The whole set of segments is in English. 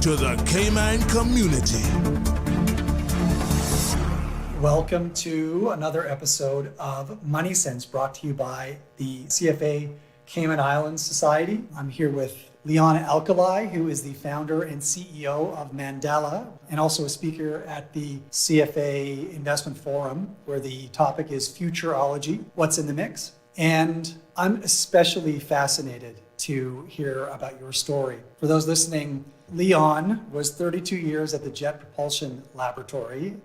to the Cayman community. Welcome to another episode of Money Sense, brought to you by the CFA Cayman Islands Society. I'm here with Leon Alkalai, who is the founder and CEO of Mandala, and also a speaker at the CFA Investment Forum, where the topic is Futurology, What's in the Mix? And I'm especially fascinated to hear about your story. For those listening, Leon was 32 years at the Jet Propulsion Laboratory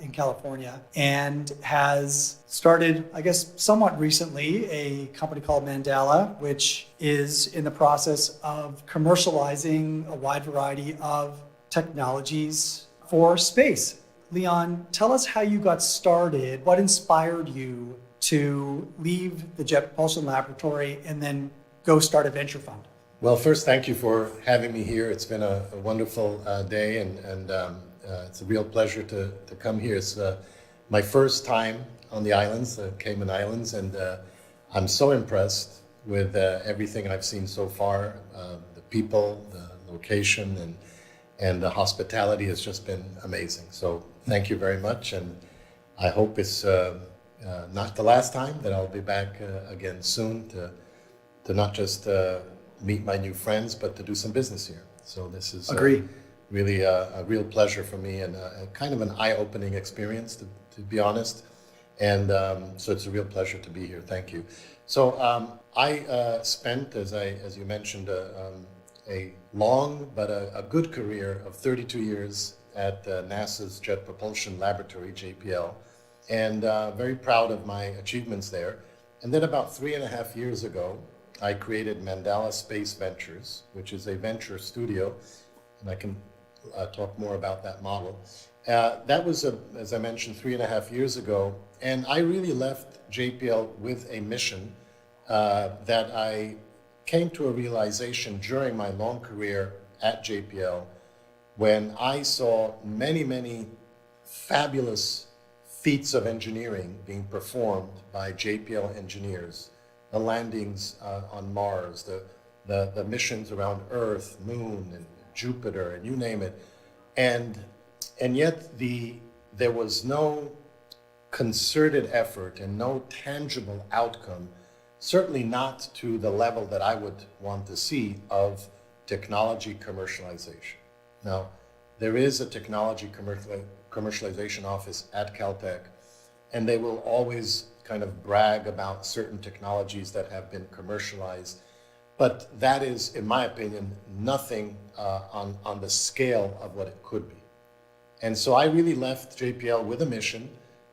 in California and has started, I guess, somewhat recently, a company called Mandala, which is in the process of commercializing a wide variety of technologies for space. Leon, tell us how you got started. What inspired you to leave the Jet Propulsion Laboratory and then go start a venture fund? Well, first, thank you for having me here. It's been a wonderful day, and it's a real pleasure to come here. It's my first time on the islands, the Cayman Islands, and I'm so impressed with everything I've seen so far. The people, the location, and the hospitality has just been amazing. So thank you very much, and I hope it's not the last time, that I'll be back again soon to not just meet my new friends, but to do some business here. So this is really a real pleasure for me, and a kind of an eye-opening experience, to be honest. And so it's a real pleasure to be here. Thank you. So I spent, as you mentioned, a long but a good career of 32 years at NASA's Jet Propulsion Laboratory, JPL, and very proud of my achievements there. And then about 3.5 years ago, I created Mandala Space Ventures, which is a venture studio, and I can talk more about that model. That was, as I mentioned, 3.5 years ago, and I really left JPL with a mission that I came to a realization during my long career at JPL, when I saw many, many fabulous feats of engineering being performed by JPL engineers. The landings on Mars, the missions around Earth, Moon, and Jupiter, and you name it. And yet there was no concerted effort and no tangible outcome, certainly not to the level that I would want to see, of technology commercialization. Now, there is a technology commercialization office at Caltech, and they will always kind of brag about certain technologies that have been commercialized. But that is, in my opinion, nothing on the scale of what it could be. And so I really left JPL with a mission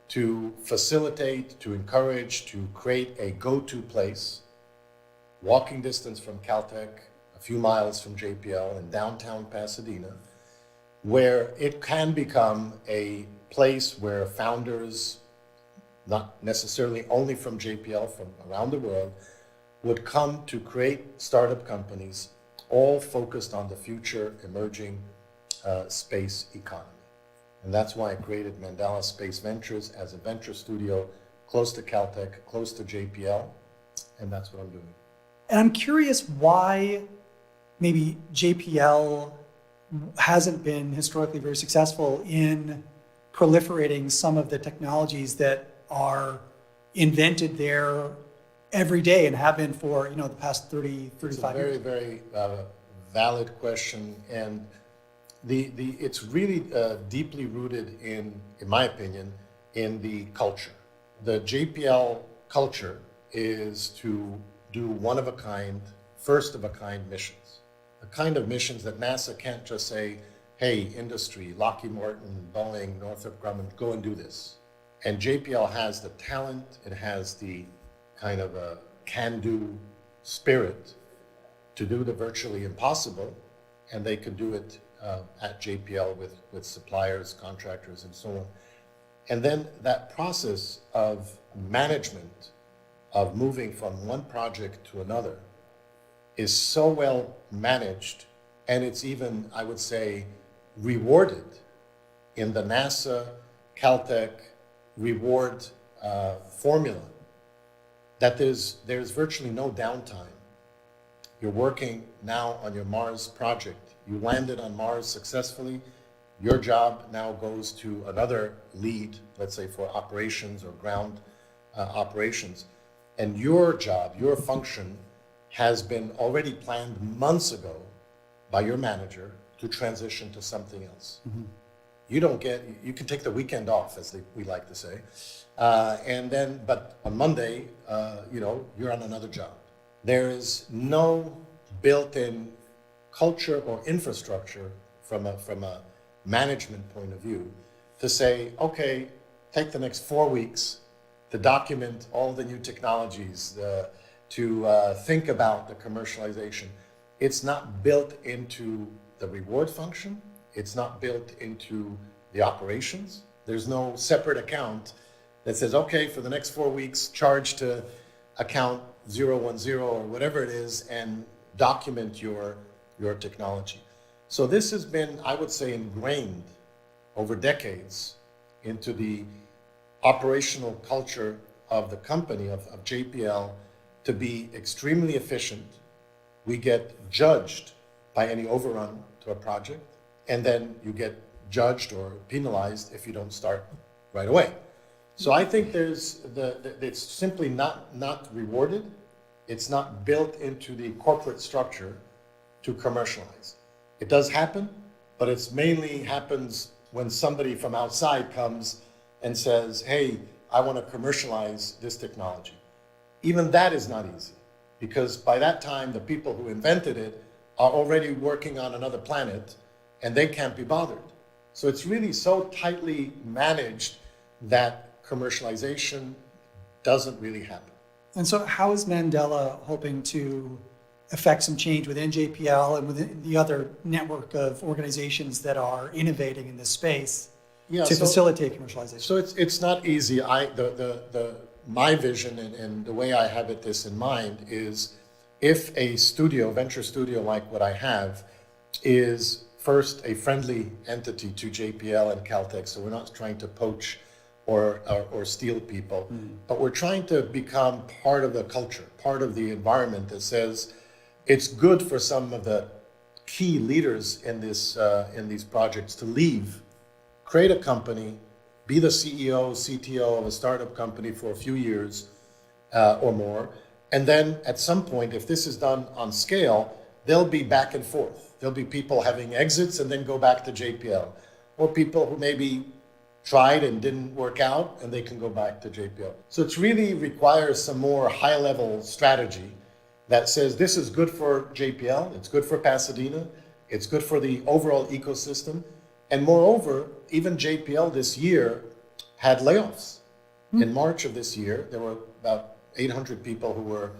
to facilitate, to encourage, to create a go-to place, walking distance from Caltech, a few miles from JPL in downtown Pasadena, where it can become a place where founders, not necessarily only from JPL, from around the world, would come to create startup companies, all focused on the future emerging space economy. And that's why I created Mandala Space Ventures as a venture studio, close to Caltech, close to JPL, and that's what I'm doing. And I'm curious why maybe JPL hasn't been historically very successful in proliferating some of the technologies that are invented there every day and have been for the past 30, 35 years. It's a very, very valid question, and it's really deeply rooted in my opinion, in the culture. The JPL culture is to do one-of-a-kind, first-of-a-kind missions. The kind of missions that NASA can't just say, hey, industry, Lockheed Martin, Boeing, Northrop Grumman, go and do this. And JPL has the talent, it has the kind of a can-do spirit to do the virtually impossible, and they can do it at JPL with suppliers, contractors, and so on. And then that process of management, of moving from one project to another, is so well managed, and it's even, I would say, rewarded in the NASA, Caltech reward formula, that there's virtually no downtime. You're working now on your Mars project, you landed on Mars successfully. Your job now goes to another lead, let's say for operations or ground operations. And your job, your function has been already planned months ago by your manager to transition to something else. Mm-hmm. You can take the weekend off, as we like to say. But on Monday, you're on another job. There is no built-in culture or infrastructure from a management point of view to say, okay, take the next 4 weeks to document all the new technologies, to think about the commercialization. It's not built into the reward function. It's not built into the operations. There's no separate account that says, okay, for the next 4 weeks, charge to account 010 or whatever it is and document your technology. So this has been, I would say, ingrained over decades into the operational culture of the company, of JPL, to be extremely efficient. We get judged by any overrun to a project, and then you get judged or penalized if you don't start right away. So I think it's simply not rewarded. It's not built into the corporate structure to commercialize. It does happen, but it's mainly happens when somebody from outside comes and says, hey, I want to commercialize this technology. Even that is not easy, because by that time, the people who invented it are already working on another planet and they can't be bothered. So it's really so tightly managed that commercialization doesn't really happen. And so how is Mandala hoping to affect some change within JPL and within the other network of organizations that are innovating in this space to facilitate commercialization? So it's not easy. My vision and the way I have this in mind is, if a venture studio like what I have is first a friendly entity to JPL and Caltech, so we're not trying to poach or steal people, but we're trying to become part of the culture, part of the environment that says it's good for some of the key leaders in these projects to leave, create a company, be the CEO, CTO of a startup company for a few years or more, and then at some point, if this is done on scale, they'll be back and forth. There'll be people having exits and then go back to JPL, or people who maybe tried and didn't work out and they can go back to JPL. So it really requires some more high-level strategy that says this is good for JPL, it's good for Pasadena, it's good for the overall ecosystem. And moreover, even JPL this year had layoffs. In March of this year, there were about 800 people who were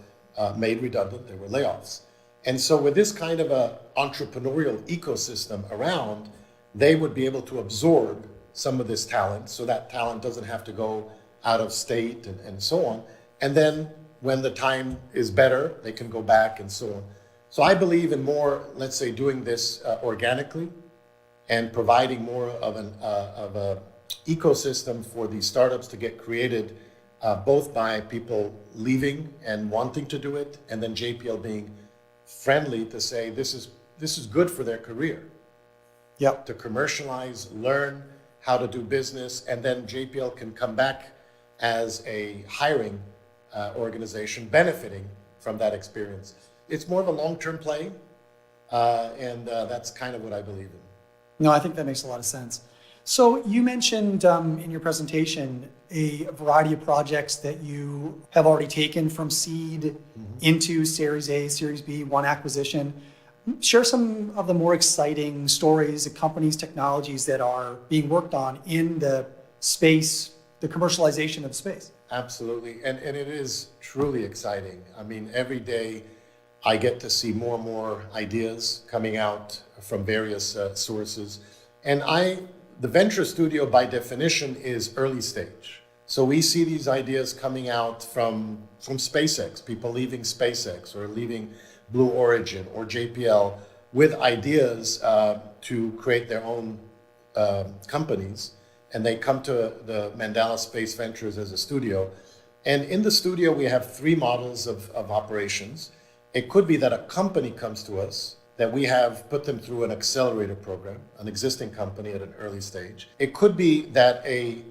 made redundant. There were layoffs. And so with this kind of a entrepreneurial ecosystem around, they would be able to absorb some of this talent, so that talent doesn't have to go out of state and so on. And then when the time is better, they can go back and so on. So I believe in more, let's say, doing this organically and providing more of a ecosystem for these startups to get created, both by people leaving and wanting to do it, and then JPL being friendly to say this is good for their career. Yep. To commercialize, learn how to do business, and then JPL can come back as a hiring organization benefiting from that experience. It's more of a long-term play, and that's kind of what I believe in. No, I think that makes a lot of sense. So you mentioned in your presentation a variety of projects that you have already taken from seed into Series A, Series B, one acquisition. Share some of the more exciting stories of companies, technologies that are being worked on in the space, the commercialization of space. Absolutely, and it is truly exciting. I mean, every day I get to see more and more ideas coming out from various sources. And the venture studio by definition is early stage. So we see these ideas coming out from SpaceX, people leaving SpaceX or leaving Blue Origin or JPL with ideas to create their own companies. And they come to the Mandala Space Ventures as a studio. And in the studio, we have 3 models of operations. It could be that a company comes to us that we have put them through an accelerator program, an existing company at an early stage. It could be that a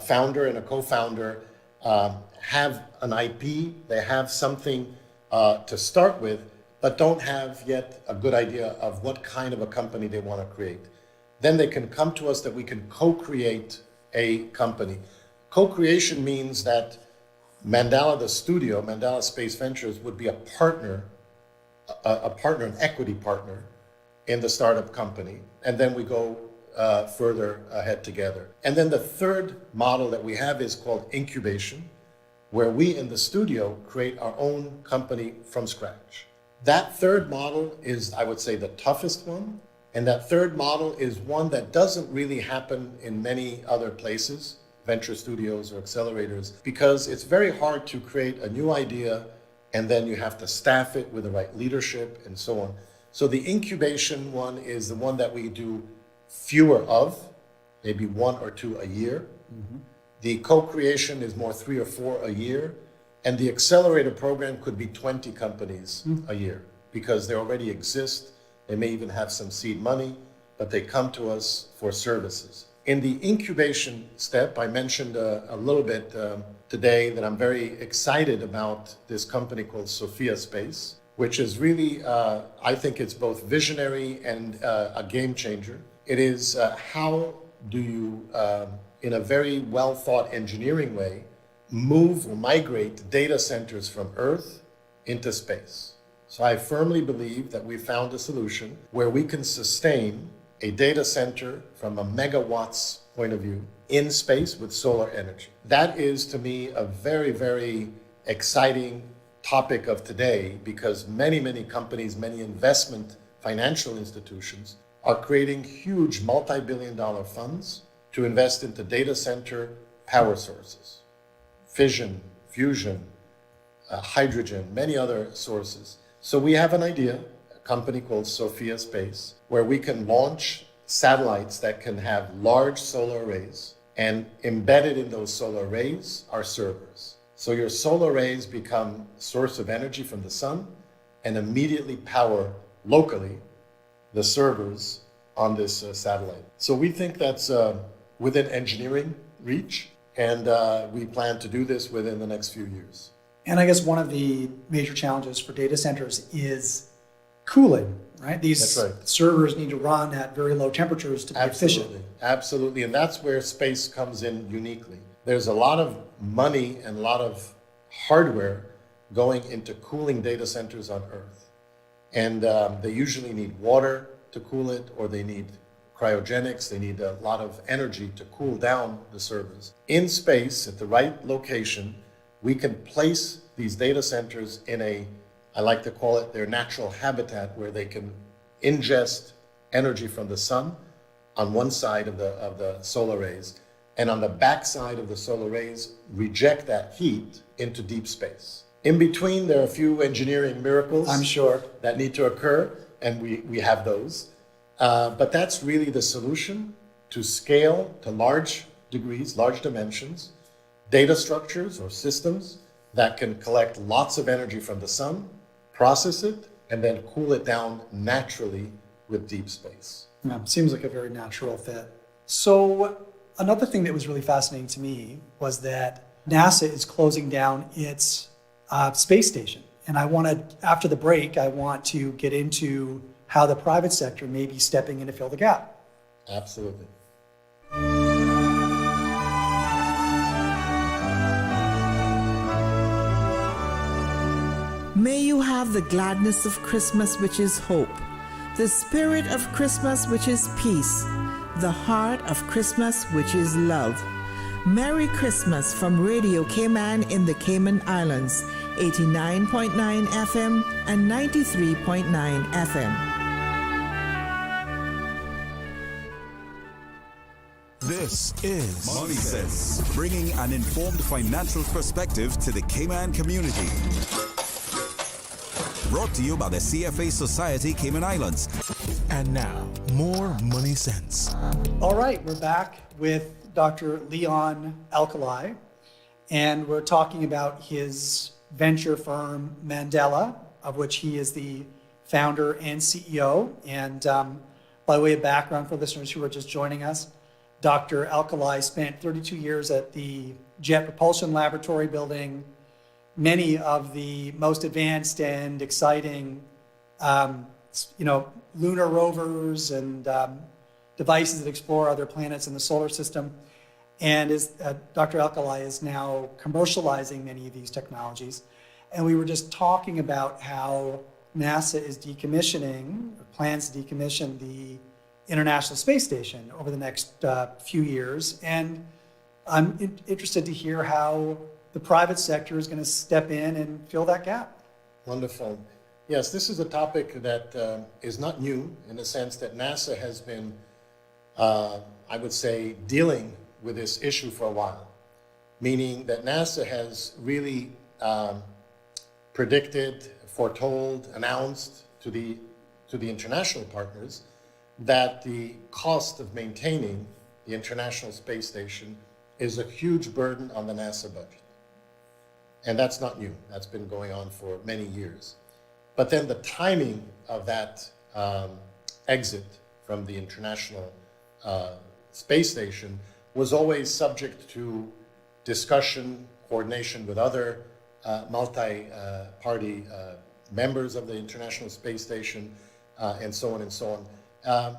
founder and a co-founder have an IP, they have something to start with, but don't have yet a good idea of what kind of a company they want to create. Then they can come to us that we can co-create a company. Co-creation means that Mandala, the studio, Mandala Space Ventures, would be a partner, an equity partner in the startup company. And then we go further ahead together. And then the third model that we have is called incubation, where we in the studio create our own company from scratch. That third model is, I would say, the toughest one. And that third model is one that doesn't really happen in many other places, venture studios or accelerators, because it's very hard to create a new idea and then you have to staff it with the right leadership and so on. So the incubation one is the one that we do fewer of, maybe 1 or 2 a year. Mm-hmm. The co-creation is more 3 or 4 a year. And the accelerator program could be 20 companies a year because they already exist. They may even have some seed money, but they come to us for services. In the incubation step, I mentioned a little bit today that I'm very excited about this company called Sophia Space, which is really, I think it's both visionary and a game changer. It is how do you, in a very well thought engineering way, move or migrate data centers from Earth into space. So I firmly believe that we found a solution where we can sustain a data center from a megawatts point of view in space with solar energy. That is, to me, a very, very exciting topic of today because many, many companies, many investment financial institutions are creating huge multi-billion-dollar funds to invest into data center power sources, fission, fusion, hydrogen, many other sources. So we have an idea, a company called Sophia Space, where we can launch satellites that can have large solar arrays, and embedded in those solar arrays are servers. So your solar arrays become a source of energy from the sun and immediately power locally the servers on this satellite. So we think that's within engineering reach, and we plan to do this within the next few years. And I guess one of the major challenges for data centers is cooling, right? These servers need to run at very low temperatures to be efficient. Absolutely, and that's where space comes in uniquely. There's a lot of money and a lot of hardware going into cooling data centers on Earth. And they usually need water to cool it, or they need cryogenics, they need a lot of energy to cool down the servers. In space, at the right location, we can place these data centers in I like to call it their natural habitat, where they can ingest energy from the sun on one side of the solar rays, and on the back side of the solar rays, reject that heat into deep space. In between, there are a few engineering miracles, I'm sure, that need to occur, and we have those. But that's really the solution to scale to large degrees, large dimensions, data structures or systems that can collect lots of energy from the sun, process it, and then cool it down naturally with deep space. Yeah, seems like a very natural fit. So another thing that was really fascinating to me was that NASA is closing down its space station. And after the break, I want to get into how the private sector may be stepping in to fill the gap. Absolutely. May you have the gladness of Christmas, which is hope, the spirit of Christmas, which is peace, the heart of Christmas, which is love. Merry Christmas from Radio Cayman in the Cayman Islands, 89.9 FM and 93.9 FM. This is Money Sense, bringing an informed financial perspective to the Cayman community. Brought to you by the CFA Society Cayman Islands. And now, more Money Sense. All right, we're back with Dr. Leon Alkalai, and we're talking about his venture firm, Mandala, of which he is the founder and CEO. And by way of background for listeners who are just joining us, Dr. Alkalai spent 32 years at the Jet Propulsion Laboratory building many of the most advanced and exciting, lunar rovers and devices that explore other planets in the solar system. And Dr. Alkalai is now commercializing many of these technologies. And we were just talking about how NASA is decommissioning, or plans to decommission the International Space Station over the next few years. And I'm interested to hear how the private sector is going to step in and fill that gap. Wonderful. Yes, this is a topic that is not new in the sense that NASA has been, I would say, dealing with this issue for a while, meaning that NASA has really predicted, foretold, announced to the international partners that the cost of maintaining the International Space Station is a huge burden on the NASA budget. And that's not new. That's been going on for many years. But then the timing of that exit from the International Space Station was always subject to discussion, coordination with other multi-party members of the International Space Station, and so on and so on.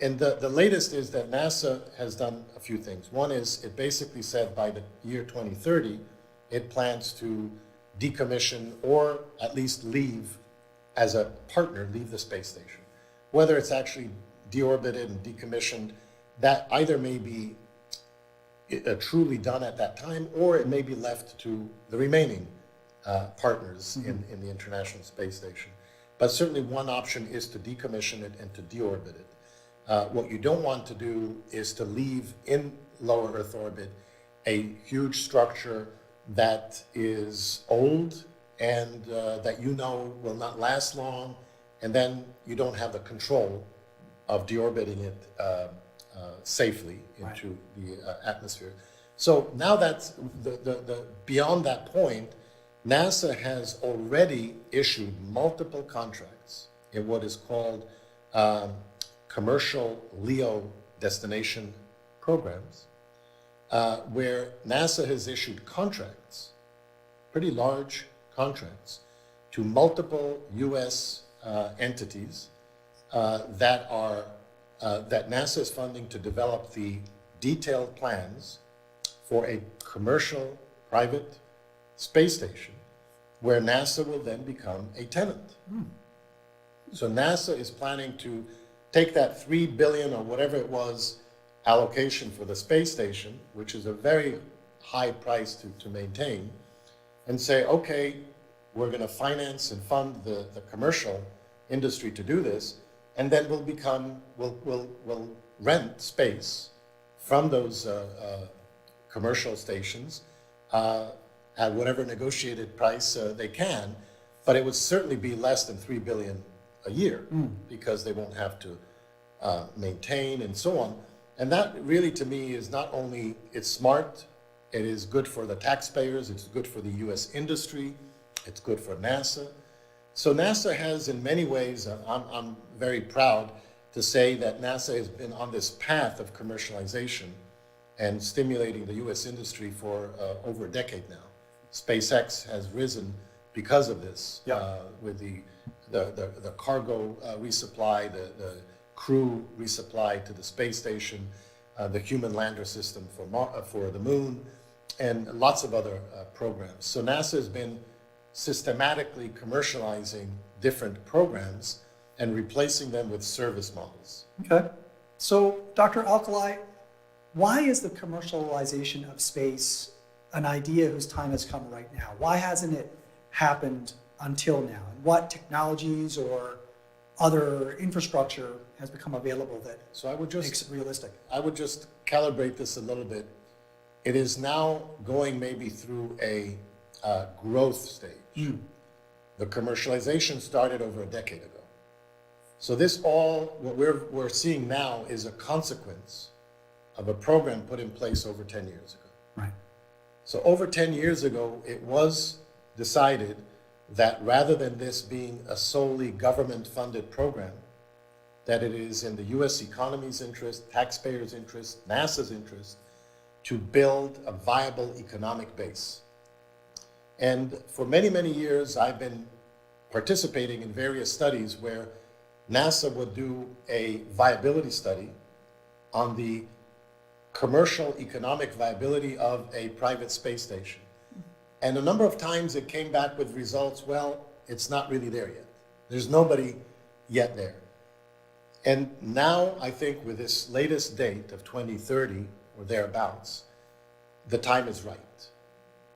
And the latest is that NASA has done a few things. One is it basically said by the year 2030, it plans to decommission or at least leave as a partner, leave the space station. Whether it's actually deorbited and decommissioned, that either may be truly done at that time, or it may be left to the remaining partners in the International Space Station. But certainly one option is to decommission it and to deorbit it. What you don't want to do is to leave in lower Earth orbit a huge structure that is old and that will not last long, and then you don't have the control of deorbiting it safely into the atmosphere. So now that's the beyond that point, NASA has already issued multiple contracts in what is called commercial LEO destination programs, where NASA has issued contracts, pretty large contracts, to multiple U.S. entities that NASA is funding to develop the detailed plans for a commercial private space station where NASA will then become a tenant. So NASA is planning to take that $3 billion or whatever it was allocation for the space station, which is a very high price to maintain, and say, okay, we're going to finance and fund the commercial industry to do this, and then we'll rent space from those commercial stations at whatever negotiated price they can, but it would certainly be less than $3 billion a year because they won't have to maintain and so on. And that really, to me, is not only, it's smart, it is good for the taxpayers, it's good for the U.S. industry, it's good for NASA. So NASA has, in many ways, I'm very proud to say that NASA has been on this path of commercialization and stimulating the U.S. industry for over a decade now. SpaceX has risen because of this, with the cargo resupply, the crew resupply to the space station, the human lander system for the moon, and lots of other programs. So NASA has been systematically commercializing different programs and replacing them with service models. Okay. So, Dr. Alkalai, why is the commercialization of space an idea whose time has come right now? Why hasn't it happened until now? And what technologies or other infrastructure has become available that makes it realistic? I would just calibrate this a little bit. It is now going maybe through a growth stage. The commercialization started over a decade ago. So what we're seeing now is a consequence of a program put in place over 10 years ago. Right. So over 10 years ago, it was decided that rather than this being a solely government-funded program, that it is in the US economy's interest, taxpayers' interest, NASA's interest, to build a viable economic base. And for many, many years, I've been participating in various studies where NASA would do a viability study on the commercial economic viability of a private space station. And a number of times it came back with results, well, it's not really there yet. There's nobody yet there. And now I think with this latest date of 2030 or thereabouts, the time is right.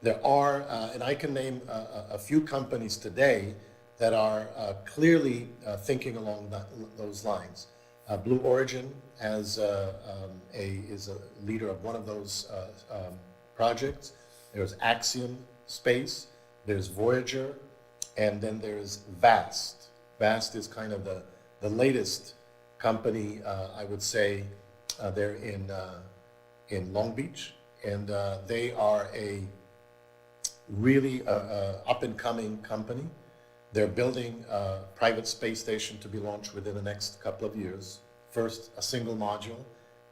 There are, and I can name a few companies today that are clearly thinking along those lines. Blue Origin is a leader of one of those projects. There's Axiom Space, there's Voyager, and then there's VAST. VAST is kind of the latest company, I would say. They're in Long Beach, and they are a really up-and-coming company. They're building a private space station to be launched within the next couple of years. First, a single module,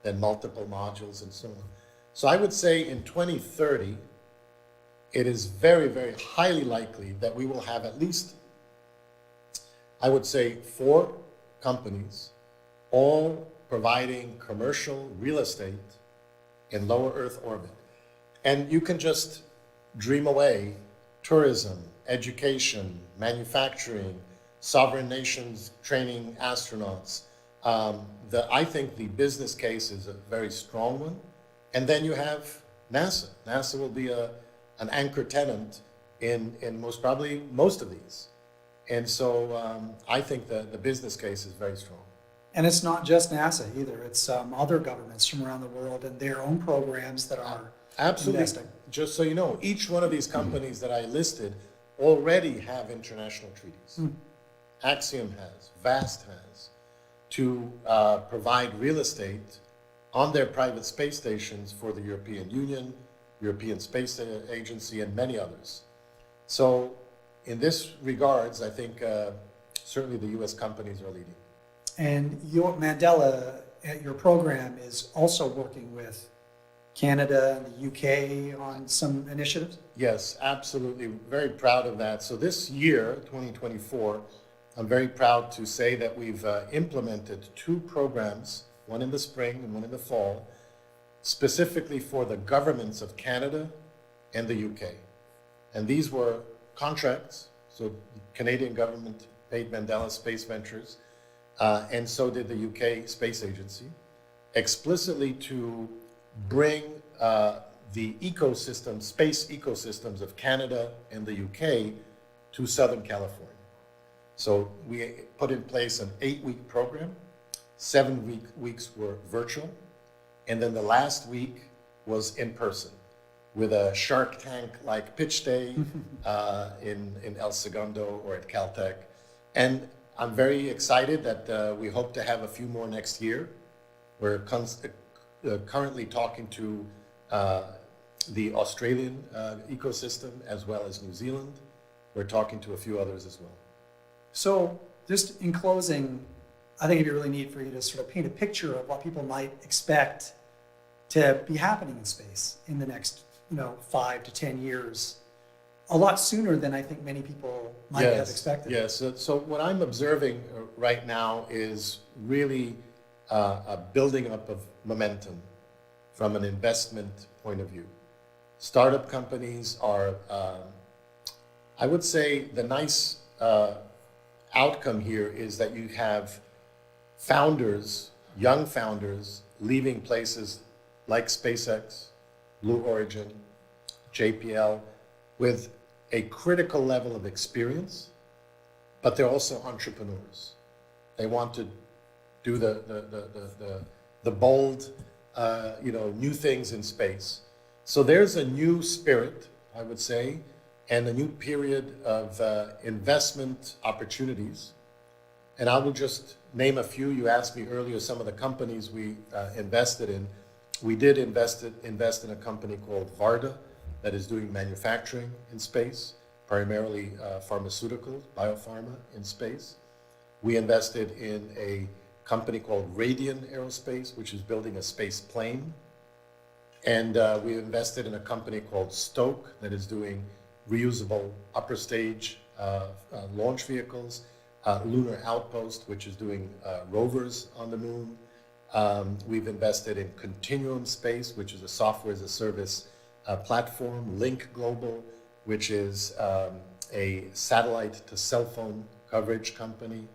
then multiple modules, and so on. So I would say in 2030, it is very, very highly likely that we will have at least, I would say, 4 companies, all providing commercial real estate in lower Earth orbit. And you can just dream away tourism, education, manufacturing, sovereign nations training astronauts. I think the business case is a very strong one. And then you have NASA. NASA will be an anchor tenant in most probably most of these. And so I think the business case is very strong. And it's not just NASA either. It's other governments from around the world and their own programs that are Absolutely. investing. Just so you know, each one of these companies that I listed already have international treaties. Axiom has, VAST has, to provide real estate on their private space stations for the European Union, European Space Agency, and many others. So in this regards, I think certainly the US companies are leading. And your Mandela, your program is also working with Canada and the UK on some initiatives? Yes, absolutely. Very proud of that. So this year, 2024, I'm very proud to say that we've implemented 2 programs, one in the spring and one in the fall, specifically for the governments of Canada and the UK. And these were contracts. So the Canadian government paid Mandela Space Ventures, and so did the UK Space Agency, explicitly to bring the ecosystem, space ecosystems of Canada and the UK to Southern California. So we put in place an 8-week program. 7 weeks were virtual. And then the last week was in person with a Shark Tank-like pitch day in El Segundo or at Caltech. And I'm very excited that we hope to have a few more next year. We're currently talking to the Australian ecosystem as well as New Zealand. We're talking to a few others as well. So just in closing, I think it'd be really neat for you to sort of paint a picture of what people might expect to be happening in space in the next 5 to 10 years, a lot sooner than I think many people might have expected. Yes, so what I'm observing right now is really a building up of momentum from an investment point of view. Startup companies are, I would say the nice outcome here is that you have founders, young founders, leaving places like SpaceX, Blue Origin, JPL, with a critical level of experience, but they're also entrepreneurs. They want to do the bold, new things in space. So there's a new spirit, I would say, and a new period of investment opportunities. And I will just name a few. You asked me earlier some of the companies we invested in. We did invest in a company called Varda that is doing manufacturing in space, primarily pharmaceuticals, biopharma in space. We invested in a company called Radian Aerospace, which is building a space plane. And we invested in a company called Stoke that is doing reusable upper stage launch vehicles, Lunar Outpost, which is doing rovers on the moon. We've invested in Continuum Space, which is a software as a service platform, Link Global, which is a satellite to cell phone coverage company.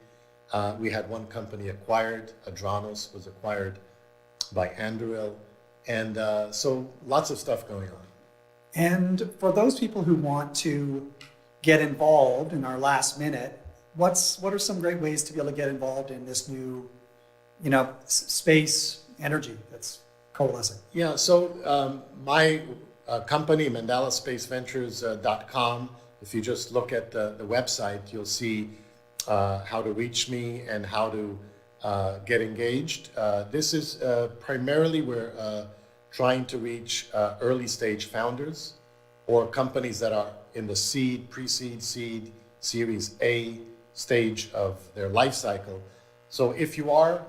We had one company acquired, Adranos was acquired by Anduril, and so lots of stuff going on. And for those people who want to get involved in our last minute, what are some great ways to be able to get involved in this new, space energy that's coalescing? Yeah, so my company, MandalaSpaceVentures.com, if you just look at the website, you'll see how to reach me and how to get engaged. This is primarily we're trying to reach early stage founders or companies that are in the seed, pre-seed, seed, Series A stage of their life cycle. So if you are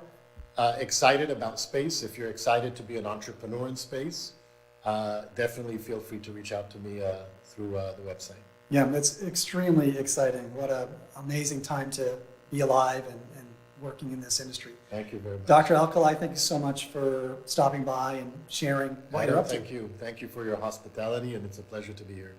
excited about space, if you're excited to be an entrepreneur in space, definitely feel free to reach out to me through the website. Yeah, that's extremely exciting. What an amazing time to be alive and working in this industry. Thank you very much. Dr. Alkalai, thank you so much for stopping by and sharing what you're up to. Thank you. Thank you for your hospitality, and it's a pleasure to be here.